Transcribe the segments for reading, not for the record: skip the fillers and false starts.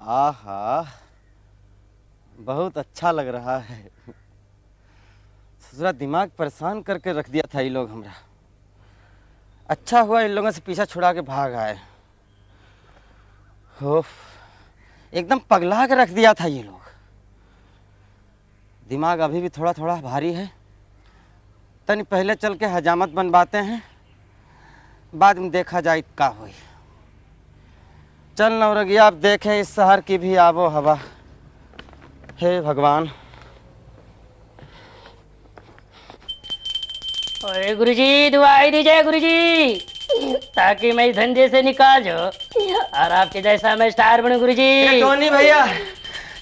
आहा, बहुत अच्छा लग रहा है। ससुरा दिमाग परेशान करके रख दिया था ये लोग हमरा। अच्छा हुआ इन लोगों से पीछा छुड़ा के भाग आए। ओफ, एकदम पगला के रख दिया था ये लोग। दिमाग अभी भी थोड़ा थोड़ा भारी है। तनी पहले चल के हजामत बनवाते हैं, बाद में देखा जाए का हुई। चल नवरंगिया, आप देखें इस शहर की भी आबो हवा। हे भगवान। अरे गुरुजी, दुआई दीजिए गुरुजी, ताकि मैं इस धंधे से निकाल जाऊं और आपके जैसा मैं स्टार बनूं गुरुजी। टोनी भैया,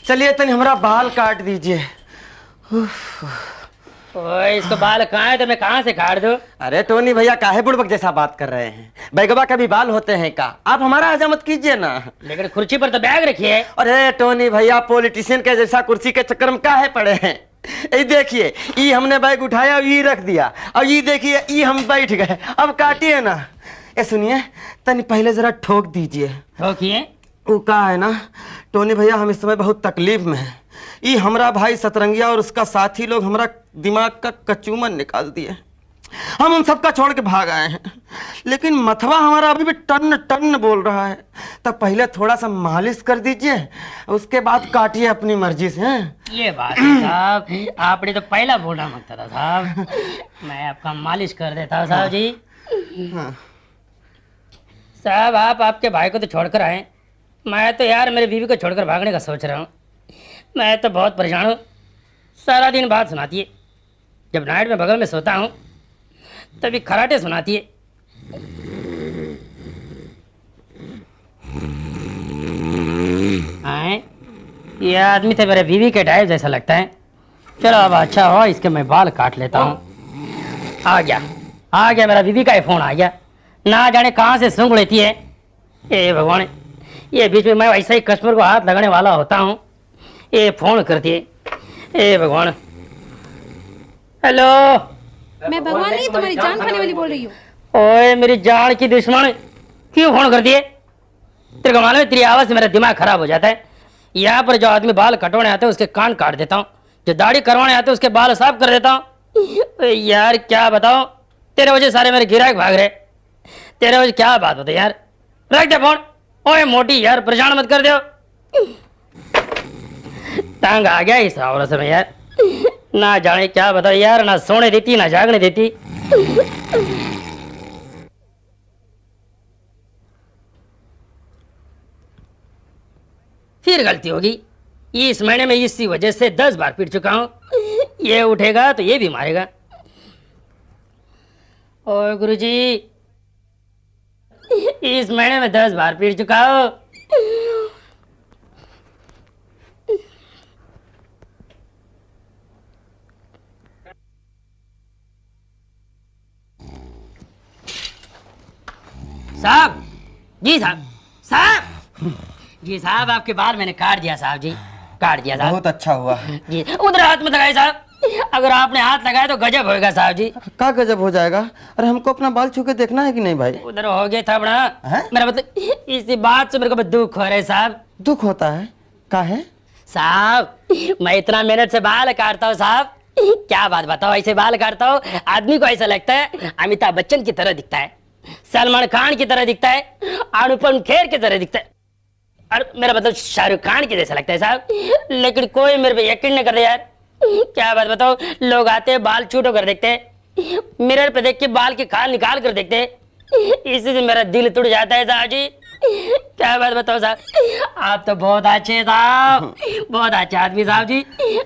चलिए तनी हमारा बाल काट दीजिए। ओए, इसको बाल कहाँ है तो मैं कहाँ से काट दूं? अरे टोनी भैया, काहे बुड़बक जैसा बात कर रहे हैं? बैगवा का भी बाल होते हैं का? आप हमारा हजामत कीजिए ना। लेकिन कुर्सी पर तो बैग रखिए। अरे टोनी भैया, पॉलिटिशियन के जैसा कुर्सी के चक्कर में काहे पड़े हैं? ये देखिए, ये हमने बैग उठाया और ये रख दिया, और ये देखिए ये हम बैठ गए। अब काटिए ना। ये सुनिए, तनी पहले जरा ठोक दीजिए। ठोकिए। वो का है ना टोनी भैया, हम इस समय बहुत तकलीफ में हैं। ये हमरा भाई सतरंगिया और उसका साथी लोग हमरा दिमाग का कचूमन निकाल दिए। हम उन सबका छोड़ के भाग आए हैं, लेकिन मथवा हमारा अभी भी टन टन बोल रहा है। तब पहले थोड़ा सा मालिश कर दीजिए, उसके बाद काटिए अपनी मर्जी से। ये बात है साहब, आपने तो पहला बोलना मांगता था साहब। मैं आपका मालिश कर देता हूँ साहब जी। साहब, आप आपके भाई को तो छोड़कर आए, मैं तो यार मेरी बीवी को छोड़कर भागने का सोच रहा हूँ। मैं तो बहुत परेशान हूँ। सारा दिन बात सुनाती है, जब नाइट में बगल में सोता हूँ तभी खराटे सुनाती है। आए, ये आदमी तो मेरे बीवी के ड्राइव जैसा लगता है। चलो अब अच्छा हो, इसके मैं बाल काट लेता हूँ। आ गया मेरा बीवी का ही फोन आ गया। ना जाने कहाँ से सूंघ लेती है। ए भगवान, ये बीच में मैं वैसे ही कस्टमर को हाथ लगाने वाला होता हूँ, ये फोन करती है। ए भगवान। हेलो। मैं भगवान नहीं, तुम्हारी जान खाने वाली बोल रही हूँ। ओए मेरी जान की दुश्मन, क्यों फोन कर दिए? तेरे को मालूम है, तेरी आवाज़ से मेरा दिमाग खराब हो जाता है। यहाँ पर जो आदमी बाल कटवाने आते हैं उसके कान काट देता हूँ, जो दाढ़ी करवाने आते हैं उसके बाल साफ कर देता हूँ। यार क्या बताओ, तेरे वजह सारे मेरे गिराक भाग रहे। तेरे वजह क्या बात होती यार। रख दे फोन। ओए मोटी यार, परेशान मत कर दो। तंग आ गया इस औरत से मैं यार। ना जाने क्या बताओ यार, ना सोने देती ना जागने देती। फिर गलती होगी। इस महीने में इसी वजह से 10 बार पीट चुका हूं। ये उठेगा तो ये भी मारेगा। ओए गुरुजी, इस महीने में 10 बार पीट चुका हूं। साहब जी, साहब जी, साहब आपके बाल मैंने काट दिया साहब जी, काट दिया साहब। बहुत अच्छा हुआ जी। उधर हाथ मत लगाए साहब, अगर आपने हाथ लगाया तो गजब होएगा साहब जी। का गजब हो जाएगा? अरे हमको अपना बाल छू के देखना है कि नहीं भाई? उधर हो गया था बड़ा। मेरा मतलब इसी बात से मेरे को दुख हो रहा है साहब। दुख होता है? का है साहब, मैं इतना मेहनत से बाल काटता हूँ साहब, क्या बात बताओ। ऐसे बाल काटता हूँ, आदमी को ऐसा लगता है अमिताभ बच्चन की तरह दिखता है, सलमान खान की तरह दिखता है, अनुपम खेर की तरह दिखता है, और मेरा मतलब शाहरुख खान की जैसा लगता है साहब। लेकिन कोई मेरे पे यकीन नहीं कर रहा यार। क्या बात बताओ, लोग आते हैं बाल छूटो कर देखते हैं, मिरर पे देख के बाल की खाल निकाल कर देखते हैं, इसी से मेरा दिल टूट जाता है साहब जी। क्या बात बताओ साहब, आप तो बहुत अच्छे साहब, बहुत अच्छे आदमी साहब जी,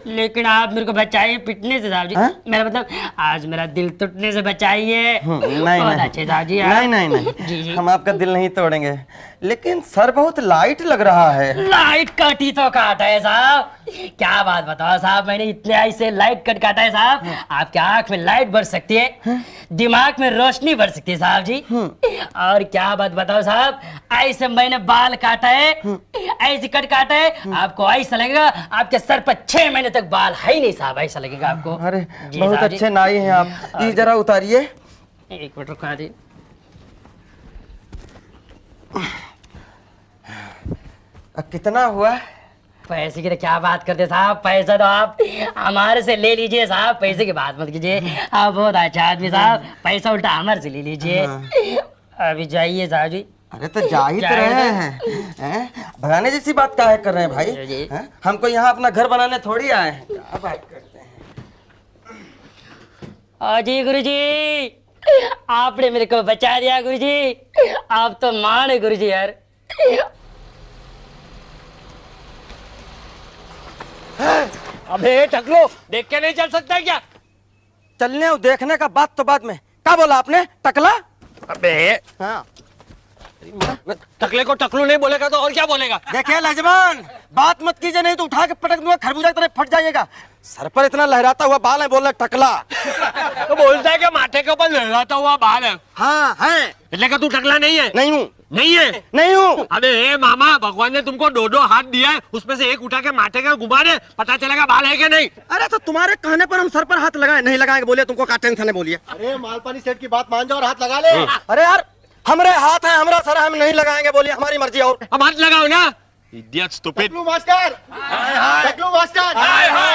लेकिन आप मेरे को बचाइए पिटने से साहब जी। मेरा मतलब आज मेरा दिल टूटने से बचाइए। बहुत अच्छे साहब जी। नहीं जी, हम आपका दिल नहीं तोड़ेंगे, लेकिन सर बहुत लाइट लग रहा है। लाइट कटी तो काटा है साहब। क्या बात बताओ साहब, मैंने इतने ऐसे लाइट कट काटा है साहब, आपके आंख में लाइट बढ़ सकती है, दिमाग में रोशनी बढ़ सकती है साहब जी। और क्या बात बताओ साहब, ऐसे मैंने बाल काटा है, ऐसे कट काटा है, आपको ऐसा लगेगा आपके सर पर 6 महीने तक बाल है ही नहीं साहब, ऐसा लगेगा आपको। अरे बहुत अच्छे नाई हैं आप। ये जरा उतारिए। एक मिनट रुका जी। कितना हुआ? पैसे की तो क्या बात करते साहब, पैसा तो आप हमारे से ले लीजिए साहब, पैसे की बात मत कीजिए। आप बहुत अच्छा आदमी साहब, पैसा उल्टा हमारे से ले लीजिए। अभी जाइए साहब जी। अरे तो जा ही तो रहे हैं, भगाने जैसी बात काहे कर रहे हैं भाई? हैं? हमको यहाँ अपना घर बनाने थोड़ी आए हैं। क्या बात करते हैं? जी गुरुजी, आपने मेरे को बचा दिया गुरुजी, आप तो मान है गुरुजी यार। अबे टकलो, देख के नहीं चल सकता क्या? चलने और देखने का बात तो बाद में। क्या बोला आपने? टकला? अबे हाँ। टकले को टकलू नहीं बोलेगा तो और क्या बोलेगा? देखिए लजमान, बात मत कीजिए, नहीं तो उठा के पटक दूंगा, खरबूजा की तरह फट जाइएगा। सर पर इतना लहराता हुआ बाल है, बोल रहे टकला। तो बोलता है कि माथे के ऊपर लहराता हुआ बाल है। हाँ है। એટલે કે तू टकला नहीं है? नहीं हूँ। नहीं है? नहीं हूँ। अबे ए मामा, भगवान ने तुमको दो हाथ दिया है, उसमें से एक उठा के माथे का घुमा दे, पता चलेगा बाल है कि नहीं। अरे तो तुम्हारे कहने पर हम सर पर हाथ लगाए, नहीं लगाएंगे बोलिए, तुमको क्या टेंशन है बोलिए। अरे मालपानी सेठ की बात मान जाओ और हाथ लगा ले। अरे यार, हमारे हाथ है, हमारा सर है, हम नहीं लगाएंगे बोलिए, हमारी मर्जी। और अब हाथ लगाओ ना। Idiot, stupid. टकलू मास्टर, टकलू मास्टर,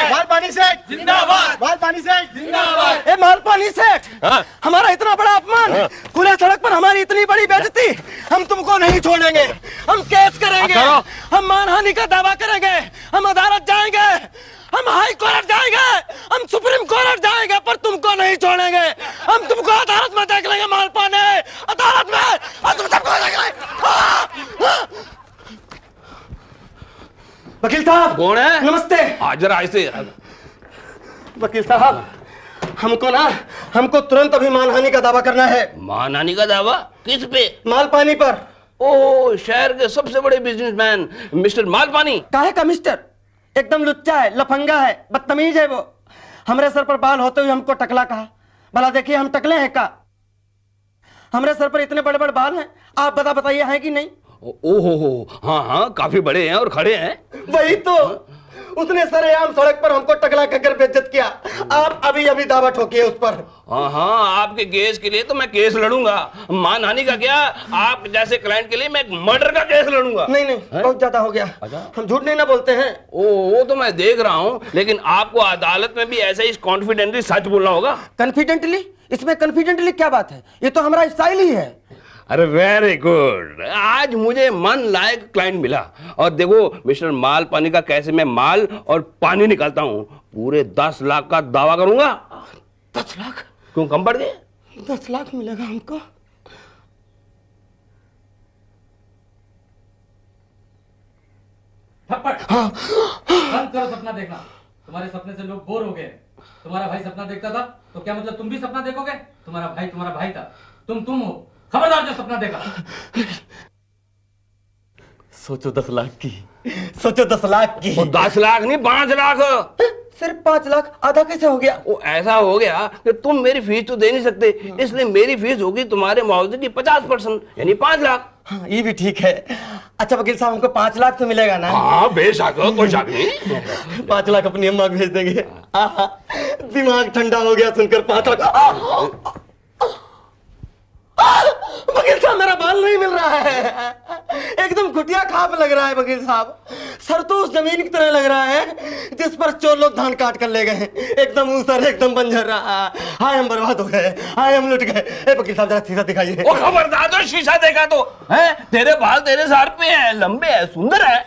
मालपानी सेठ जिंदाबाद, मालपानी सेठ जिंदाबाद। ए मालपानी सेठ, हमारा इतना बड़ा अपमान, खुले सड़क पर हमारी इतनी बड़ी बेइज्जती, हम तुमको नहीं छोड़ेंगे। हम केस करेंगे, हम मानहानि का दावा करेंगे, हम अदालत जाएंगे, हम हाई कोर्ट जाएंगे, हम सुप्रीम कोर्ट जाएंगे, पर तुमको नहीं छोड़ेंगे। हम तुमको अदालत में देख लेंगे मालपाने, अदालत में, और तुम सबको देख लेंगे। वकील साहब। कौन है? नमस्ते। जरा ऐसे। वकील साहब, हमको तुरंत अभी मानहानि का दावा करना है। मानहानि का दावा? किस पे? मालपानी पर। ओह, शहर के सबसे बड़े बिजनेसमैन मिस्टर मालपानी। काहे का मिस्टर? एकदम लुच्चा है, लफंगा है, बदतमीज है वो। हमरे सर पर बाल होते हुए हमको टकला कहा। भला देखिए, हम टकले हैं का? हमरे सर पर इतने बड़े बड़े बाल हैं, आप बताइए हैं कि नहीं? ओहो, हाँ, काफी बड़े हैं और खड़े हैं। वही तो, उसने सरेआम सड़क पर हमको टकला कहकर बेइज्जत किया। आप अभी दावा ठोकिए उस पर। हाँ, आपके केस के लिए तो मैं केस लड़ूंगा। मानहानि का क्या, आप जैसे क्लाइंट के लिए मैं मर्डर का केस लड़ूंगा। नहीं, बहुत ज्यादा हो गया। हम झूठ नहीं ना बोलते हैं। वो तो मैं देख रहा हूँ, लेकिन आपको अदालत में भी ऐसे ही कॉन्फिडेंटली सच बोलना होगा। कॉन्फिडेंटली? इसमें कॉन्फिडेंटली क्या बात है? ये तो हमारा स्टाइल ही है। अरे वेरी गुड, आज मुझे मन लायक क्लाइंट मिला। और देखो मिस्टर मालपानी का कैसे मैं माल और पानी निकालता हूँ। पूरे 10 लाख का दावा करूंगा। 10 लाख? क्यों कम पड़ गए? 10 लाख मिलेगा हमको? हाँ। बंद करो सपना देखना। तुम्हारे सपने से लोग बोर हो गए। तुम्हारा भाई सपना देखता था तो क्या मतलब तुम भी सपना देखोगे? तुम्हारा भाई था, तुम हो। खबरदार जो सपना देखा। सोचो 10 लाख की, सोचो 10 लाख की। 10 लाख नहीं, 5 लाख। सिर्फ 5 लाख? आधा कैसे हो गया? वो ऐसा हो गया कि तुम मेरी फीस तो दे नहीं सकते, इसलिए मेरी फीस होगी तुम्हारे मुआवजे की 50%, यानी 5 लाख। हाँ, ये भी ठीक है। अच्छा वकील साहब, हमको 5 लाख तो मिलेगा ना? हाँ बेशक, कोई शक नहीं। 5 लाख अपनी अम्मा को भेज देंगे। दिमाग ठंडा हो गया सुनकर 5 लाख। वकील साहब, मेरा बाल नहीं मिल रहा है, एकदम घुटिया खाप लग रहा है वकील साहब। सर तो उस जमीन की तरह लग रहा है जिस पर चोर लोग धान काट कर ले गए। एकदम ऊसर, एकदम बंजर रहा। हाय हम बर्बाद हो गए, हाय हम लुट गए। ए वकील साहब, जरा शीशा दिखाइए। ओ खबरदार, तो शीशा देखा तो है? तेरे बाल तेरे सर पे है, लंबे है, सुंदर है,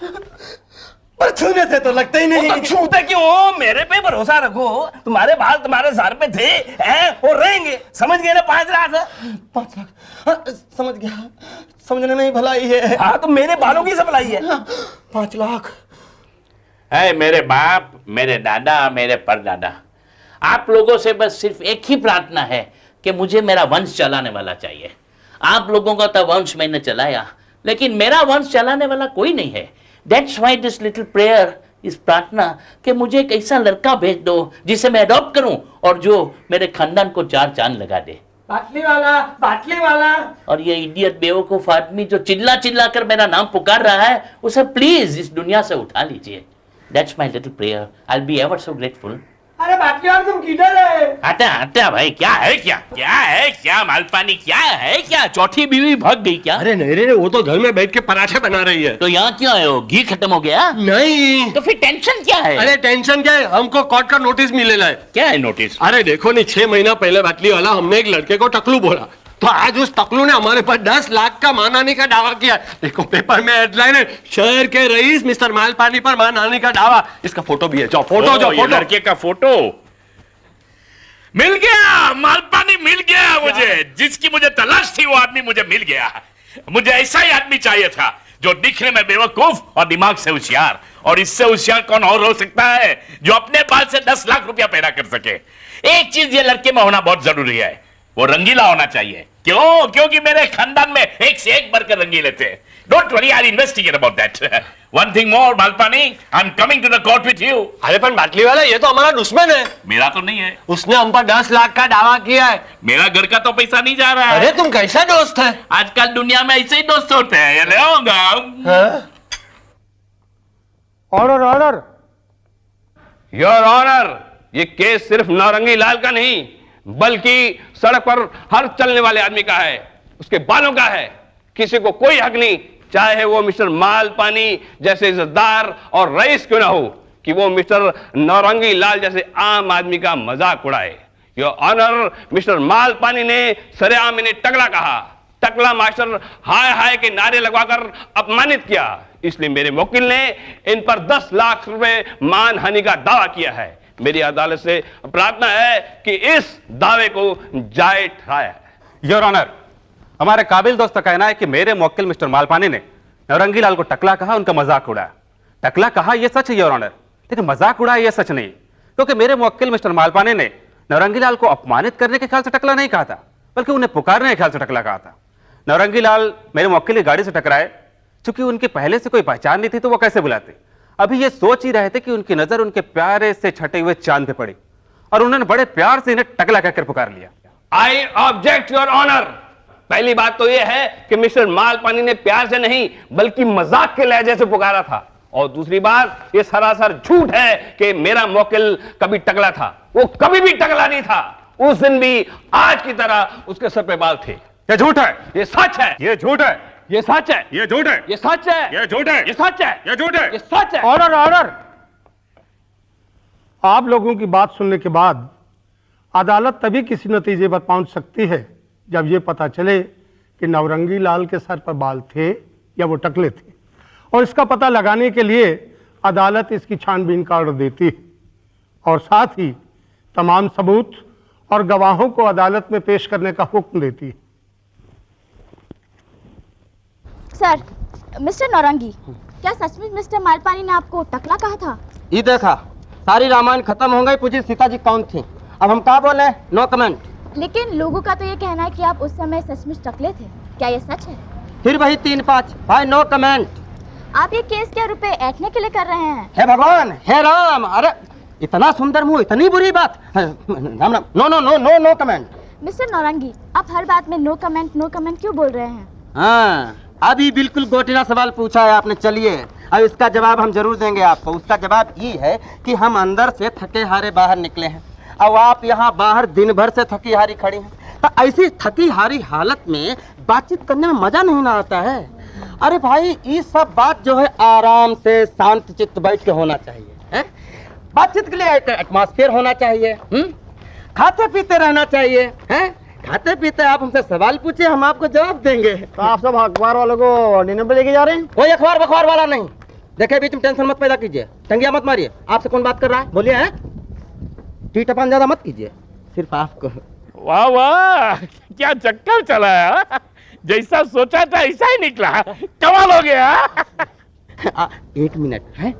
पर छूने से तो लगते ही नहीं। तो छूते क्यों? मेरे पे भरोसा रखो, तुम्हारे बाल तुम्हारे सर पे थे हैं और रहेंगे। समझ गए ना? 5 लाख। 5 लाख? हाँ, समझ गया, समझने में ही भलाई है। हाँ, तो मेरे बालों की सप्लाई है। 5 लाख है मेरे बाप, मेरे दादा, मेरे परदादा, आप लोगों से बस सिर्फ एक ही प्रार्थना है कि मुझे मेरा वंश चलाने वाला चाहिए। आप लोगों का तो वंश मैंने चलाया, लेकिन मेरा वंश चलाने वाला कोई नहीं है। That's why this little prayer, इस प्रार्थना कि मुझे एक ऐसा लड़का भेज दो जिसे मैं अडॉप्ट करूं और जो मेरे खानदान को 4 चांद लगा दे। बाटली वाला। और ये इडियट बेवकूफ आदमी जो चिल्ला कर मेरा नाम पुकार रहा है, उसे प्लीज इस दुनिया से उठा लीजिए। That's my little prayer. I'll be ever so grateful. अरे बाकी यार तुम किधर है? हटा हटा भाई, क्या है क्या मालपानी, क्या है क्या? चौथी बीवी भाग गई क्या? अरे नहीं रे, वो तो घर में बैठ के पराठे बना रही है। तो यहाँ क्यों आए हो? घी खत्म हो गया? नहीं। तो फिर टेंशन क्या है? अरे टेंशन क्या है, हमको कोर्ट का नोटिस मिलेला है। क्या है नोटिस? अरे देखो नहीं, 6 महीना पहले बाटली वाला हमने एक लड़के को टकलू बोला, तो आज उस टकलू ने हमारे पास 10 लाख का मानहानि का दावा किया। देखो पेपर में हेडलाइन है, शहर के रईस मिस्टर मालपानी पर मानहानि का दावा। इसका फोटो भी है, जाओ फोटो जाओ, ये लड़के का फोटो मिल गया। मालपानी मिल गया मुझे, जिसकी मुझे तलाश थी वो आदमी मुझे मिल गया। मुझे ऐसा ही आदमी चाहिए था, जो दिखने में बेवकूफ और दिमाग से होशियार। और इससे होशियार कौन और हो सकता है, जो अपने बाल से 10 लाख रुपया पैदा कर सके। एक चीज ये लड़के में होना बहुत जरूरी है, वो रंगीला होना चाहिए। क्यों? क्योंकि मेरे खानदान में एक से एक बढ़कर रंगीले थे। Don't worry, I investigate about that. One thing more Malpani, I am coming to the court with you. अरे पर बाटली वाला ये तो हमारा दुश्मन है। मेरा तो नहीं है, उसने हम पर 10 लाख का दावा किया है। मेरा घर का तो पैसा नहीं जा रहा है। अरे तुम कैसा दोस्त है? आजकल दुनिया में ऐसे ही दोस्त होते हैं। ये ले आऊंगा। Order order. योर ऑनर, ये केस सिर्फ नारंगी लाल का नहीं, बल्कि सड़क पर हर चलने वाले आदमी का है, उसके बालों का है। किसी को कोई हक नहीं, चाहे वो मिस्टर मालपानी जैसे इज्जतदार और रईस क्यों ना हो, कि वो मिस्टर नारंगी लाल जैसे आम आदमी का मजाक उड़ाए। योर ऑनर, मिस्टर मालपानी ने सरेआम इन्हें टकला कहा। टकला मास्टर हाय हाय के नारे लगवाकर अपमानित किया। इसलिए मेरे वकील ने इन पर 10 लाख रुपए मानहानि का दावा किया है। मेरी अदालत से प्रार्थना है कि इस दावे को जायज ठहराया। योर ऑनर, हमारे काबिल दोस्त का कहना है कि मेरे मुवक्किल मिस्टर मालपानी ने नौरंगी लाल को टकला कहा, उनका मजाक उड़ाया। टकला कहा यह सच है योर ऑनर, लेकिन मजाक उड़ाया यह सच नहीं, क्योंकि मेरे मुवक्किल मिस्टर मालपानी ने नौरंगी लाल को अपमानित करने के ख्याल से टकला नहीं कहा था, बल्कि उन्हें पुकारने के ख्याल से टकला कहा था। नौरंगी लाल मेरे मुवक्किल की गाड़ी से टकराए, चूंकि उनकी पहले से कोई पहचान नहीं थी तो वो कैसे बुलाते। अभी ये सोच ही रहे थे कि उनकी नजर उनके प्यारे से छटे हुए चांद पे पड़ी और उन्होंने बड़े प्यार से इन्हें टकला कहकर पुकार लिया। I object your honour. पहली बात तो यह है कि मिस्टर मालपानी ने प्यार से नहीं बल्कि मजाक के लहजे से पुकारा था, और दूसरी बात यह सरासर झूठ है कि मेरा मुवक्किल कभी टकला था। वो कभी भी टकला नहीं था। उस दिन भी आज की तरह उसके सर पे बाल थे। ये झूठ है, ये सच है, ये झूठ है, ये सच है, ये झूठ है, ये सच है, ये झूठ है, ये सच है, ये झूठ है, ये सच है। Order order. आप लोगों की बात सुनने के बाद अदालत तभी किसी नतीजे पर पहुंच सकती है जब यह पता चले कि नवरंगी लाल के सर पर बाल थे या वो टकले थे, और इसका पता लगाने के लिए अदालत इसकी छानबीन का ऑर्डर देती है और साथ ही तमाम सबूत और गवाहों को अदालत में पेश करने का हुक्म देती है। सर, मिस्टर नौरंगी, क्या सचमुच मिस्टर मालपानी ने आपको टकला कहा था? ये देखा, सारी रामायण खत्म हो गई, पूछी सीता जी कौन थी। अब हम क्या बोले? No comment. लेकिन लोगों का तो ये कहना है कि आप उस समय सचमुच टकले थे, क्या ये सच है? फिर वही 3-5 भाई, नो कमेंट। आप ये केस क्या रुपए ऐंठने के लिए कर रहे हैं? हे भगवान, हे राम, अरे इतना सुंदर मुंह, इतनी बुरी बात। Ram Ram, no no no no no comment. Mister Naurangi, आप हर बात में नो कमेंट क्यों बोल रहे हैं? हाँ, अभी बिल्कुल गोटिना सवाल पूछा है आपने। चलिए, अब इसका जवाब हम जरूर देंगे आपको। उसका जवाब ये है कि हम अंदर से थके हारे बाहर निकले हैं, अब आप यहाँ बाहर दिन भर से थकी हारी खड़ी हैं। तो ऐसी थकी हारी हालत में बातचीत करने में मजा नहीं ना आता है। अरे भाई, ये सब बात जो है आराम से शांत चित्त बैठ के होना चाहिए है? बातचीत के लिए एक एटमॉस्फेयर होना चाहिए। खाते पीते रहना चाहिए है? खाते पीते आप हमसे सवाल पूछिए, हम आपको जवाब देंगे। तो आप सब अखबार वालों को डिनर पे लेके जा रहे हैं? कोई अखबार बखबार वाला नहीं। देखे, बीच में टेंशन मत पैदा कीजिए, टंगिया मत मारिए। आपसे कौन बात कर रहा है? बोलिए। हैं? टीटपान ज्यादा मत कीजिए, सिर्फ आपको। वाह वाह, क्या चक्कर चला है। जैसा सोचा था ऐसा ही निकला, कमाल हो गया। 1 मिनट है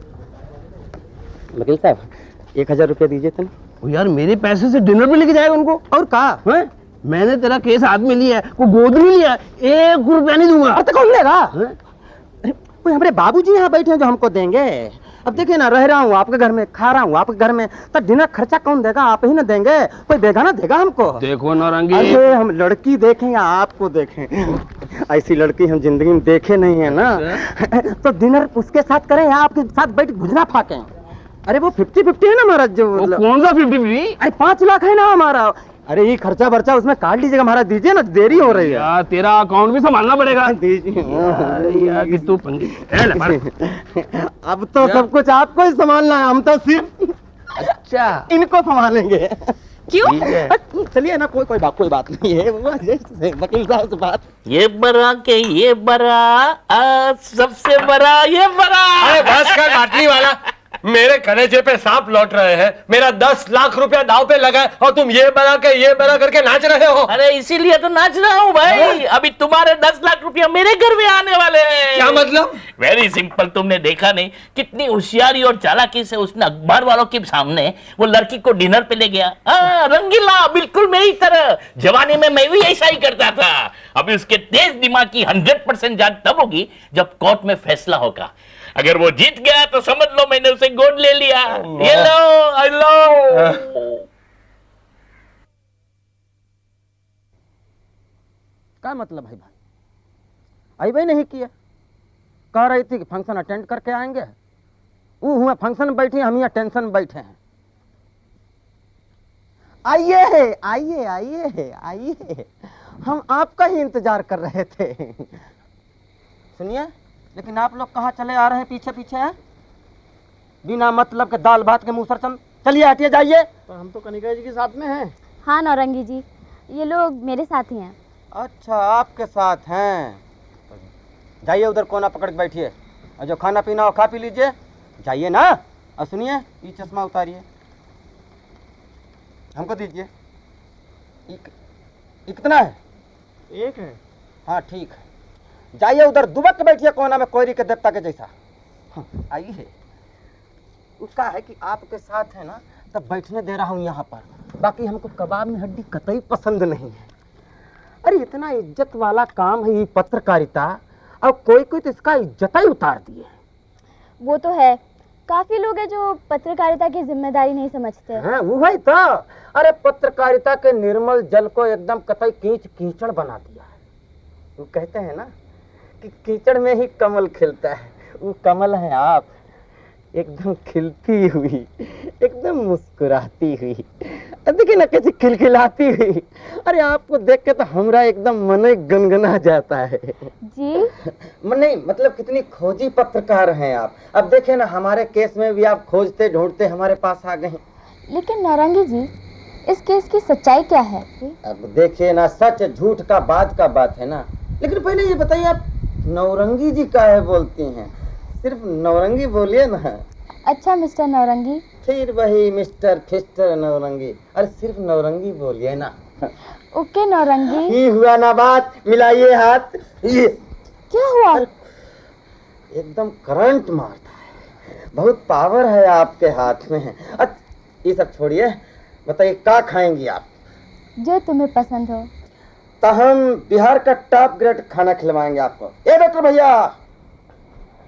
वकील साहब, 1000 रुपया दीजिए तुम। यार, मेरे पैसे से डिनर पे लेके जाएगा उनको? और कहा मैंने तेरा केस हाथ में लिया है, कोई गोद नहीं लिया, 1 रुपया नहीं दूंगा। अरे कौन लेगा? अरे कोई हमारे बाबूजी यहाँ बैठे हैं जो हमको देंगे। अब देखिए ना, रह रहा हूँ आपके घर में, खा रहा हूँ आपके घर में, तो डिनर खर्चा कौन देगा? आप ही ना देंगे, कोई बेगाना देगा हमको? देखो नौरंगी, अरे हम लड़की देखें या आपको देखें, ऐसी लड़की हम जिंदगी में देखे नहीं है ना। तो डिनर उसके साथ करें या आपके साथ बैठ गुजरा फाकें? अरे वो 50-50 है ना महाराज जो मतलब। कौन सा 50-50? अरे 5 लाख है ना हमारा। अरे ये खर्चा बर्चा उसमें काट लीजिएगा महाराज, दीजिए ना, देरी हो रही है यार तेरा अकाउंट भी संभालना पड़ेगा। दीजिए यार कि तू पंगे अब तो सब कुछ आपको ही संभालना है, हम तो सिर्फ अच्छा इनको संभालेंगे। क्यों? चलिए ना, कोई बात नहीं है, वकील साहब से बात। ये बरा के ये बरा, सबसे बड़ा ये बरा। अरे बस का काटने वाला, मेरे कलेजे पे सांप लौट रहे हैं, मेरा 10 लाख रुपया दाव पे लगा है और तुम ये बरा करके नाच रहे हो। अरे इसीलिए तो नाच रहा हूँ भाई। अभी तुम्हारे 10 लाख रुपया मेरे घर में आने वाले हैं। क्या मतलब? वेरी सिंपल, तुमने देखा नहीं कितनी होशियारी और चालाकी से उसने अखबार वालों के सामने वो लड़की को डिनर पे ले गया। रंगीला, बिल्कुल मेरी तरह। जवानी में मैं भी ऐसा ही करता था। अभी उसके तेज दिमाग की 100% जांच तब होगी जब कोर्ट में फैसला होगा। अगर वो जीत गया तो समझ लो मैंने उसे गोद ले लिया। ये लो, आई लो। क्या मतलब है भाई? आई भाई नहीं किया, कह रही थी कि फंक्शन अटेंड करके आएंगे, वो हुआ फंक्शन बैठी, हम यहाँ टेंशन में बैठे हैं। आइए आइए आइए आइए, हम आपका ही इंतजार कर रहे थे। सुनिए, लेकिन आप लोग कहाँ चले आ रहे हैं पीछे पीछे हैं? बिना मतलब के दाल भात के मुंह सर चलिए हटिए जाइए। तो हम तो कनिका जी के साथ में हैं। हाँ नौरंगी जी, ये लोग मेरे साथ ही हैं। अच्छा, आपके साथ हैं। जाइए उधर कोना पकड़ के बैठिए और जो खाना पीना हो खा पी लीजिए, जाइए ना। और सुनिए, ये चश्मा उतारिए, हमको दीजिए। कितना है? एक है। हाँ ठीक है, जाइए उधर दुबक के बैठिए कोना में, कोयरी के देवता के जैसा। आइए, उसका है कि आपके साथ है ना, तब बैठने दे रहा हूँ यहाँ पर। बाकी हमको कबाब में हड्डी कतई पसंद नहीं है। अरे इतना इज्जत वाला काम है ये पत्रकारिता, और कोई तो इसका इज्जत ही उतार दिए। वो तो है, काफी लोग हैं जो पत्रकारिता की जिम्मेदारी नहीं समझते हैं। वो है तो, अरे पत्रकारिता के निर्मल जल को एकदम कतई कीचड़ बना दिया है। वो कहते हैं ना कि कीचड़ में ही कमल खिलता है, वो कमल है आप, एकदम खिलती हुई, एकदम मुस्कुराती हुई। देखिए ना कैसे खिलखिलाती हुई। अरे आपको देख के तो हमरा एकदम मन गनगना जाता है जी। नहीं मतलब कितनी खोजी पत्रकार हैं आप। अब देखिए ना, हमारे केस में भी आप खोजते ढूंढते हमारे पास आ गए। लेकिन नौरंगी जी, इस केस की सच्चाई क्या है? अब देखिए ना, सच झूठ का बात है ना। लेकिन पहले ये बताइए, आप नौरंगी जी काहे बोलती हैं? सिर्फ नौरंगी बोलिए ना। अच्छा मिस्टर नौरंगी। फिर वही मिस्टर फिस्टर नौरंगी। अरे सिर्फ नौरंगी बोलिए ना। ओके नौरंगी। ये हुआ ना बात, मिलाइए हाथ। ये क्या हुआ? एकदम करंट मारता है, बहुत पावर है आपके हाथ में। ये सब छोड़िए, बताइए क्या खाएंगी आप? जो तुम्हें पसंद हो। तो हम बिहार का टॉप ग्रेड खाना खिलवाएंगे आपको। ए डॉक्टर भैया।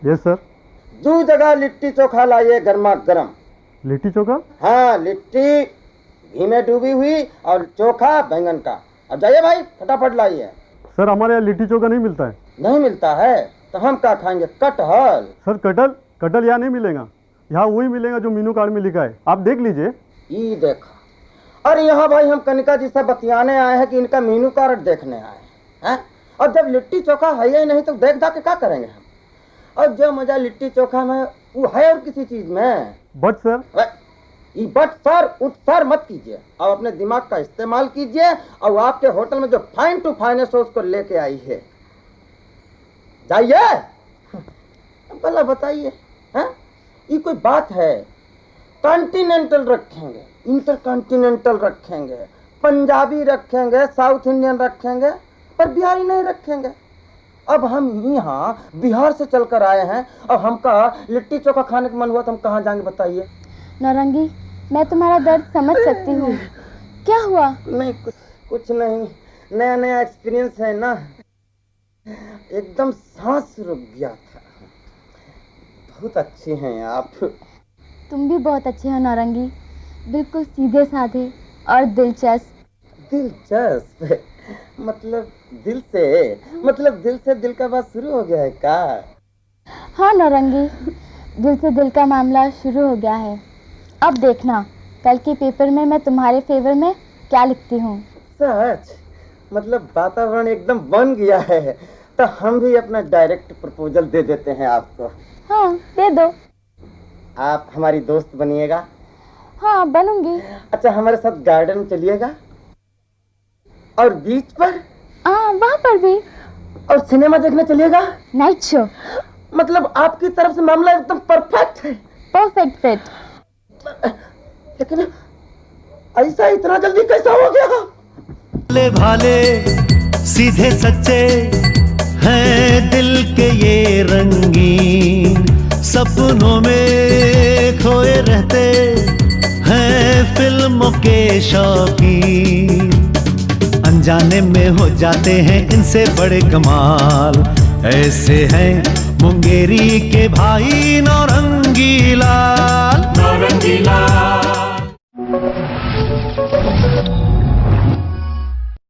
Yes sir. 2 जगह लिट्टी चोखा लाइए, गर्मा गर्म। लिट्टी चोखा? हाँ, लिट्टी घी में डूबी हुई और चोखा बैंगन का। अब जाइए भाई, फटाफट लाइए। सर हमारे यहाँ लिट्टी चोखा नहीं मिलता है। नहीं मिलता है तो हम क्या खाएंगे? कटहल। सर कटहल यहाँ नहीं मिलेगा, यहाँ वही मिलेगा जो मेनू कार्ड में लिखा है, आप देख लीजिए। ये देखा, अरे यहाँ भाई हम कनिका जी से बतियाने आए हैं कि इनका मेनू कार्ड देखने आए हैं। और जब लिट्टी चोखा है ही नहीं तो देख दा के क्या करेंगे हम? और जो मजा लिट्टी चोखा में वो है और किसी चीज में। बट सर, ये बट सर मत कीजिए, और अपने दिमाग का इस्तेमाल कीजिए। और आपके होटल में जो फाइन टू फाइनेस्ट हो उसको लेके आई है, जाइए। भला बताइए, ये कोई बात है? कॉन्टिनेंटल रखेंगे, इंटरकॉन्टिनेंटल रखेंगे, पंजाबी रखेंगे, साउथ इंडियन रखेंगे, पर बिहारी नहीं रखेंगे। अब हम यहाँ बिहार से चलकर आए हैं और हमका लिट्टी चोखा खाने का मन हुआ तो हम कहाँ जाएंगे बताइए? नौरंगी, मैं तुम्हारा दर्द समझ सकती हूँ। क्या हुआ? नहीं, कुछ नहीं, नया एक्सपीरियंस है ना, एकदम सांस रुक गया था। बहुत अच्छे हैं आप। तुम भी बहुत अच्छे हो नौरंगी, बिल्कुल सीधे साधे और दिलचस्प। मतलब दिल से दिल का बात शुरू हो गया है का? हाँ नौरंगी, दिल से दिल का मामला शुरू हो गया है। अब देखना कल के पेपर में मैं तुम्हारे फेवर में क्या लिखती हूँ। सच? मतलब वातावरण एकदम बन गया है, तो हम भी अपना डायरेक्ट प्रपोजल दे देते हैं आपको। हाँ दे दो। आप हमारी दोस्त बनिएगा? हाँ बनूंगी। अच्छा, हमारे साथ गार्डन में चलिएगा? और बीच पर? हाँ वहाँ पर भी। और सिनेमा देखने चलिएगा? Night show. मतलब आपकी तरफ से मामला एकदम परफेक्ट है। Perfect fit. लेकिन ऐसा इतना जल्दी कैसा हो गया? भले भाले सीधे सच्चे हैं दिल के ये रंगीन, सपनों में खोए रहते हैं फिल्मों के शौकीन, अनजाने में हो जाते हैं इनसे बड़े कमाल। ऐसे हैं मुंगेरी के भाई नौरंगीला।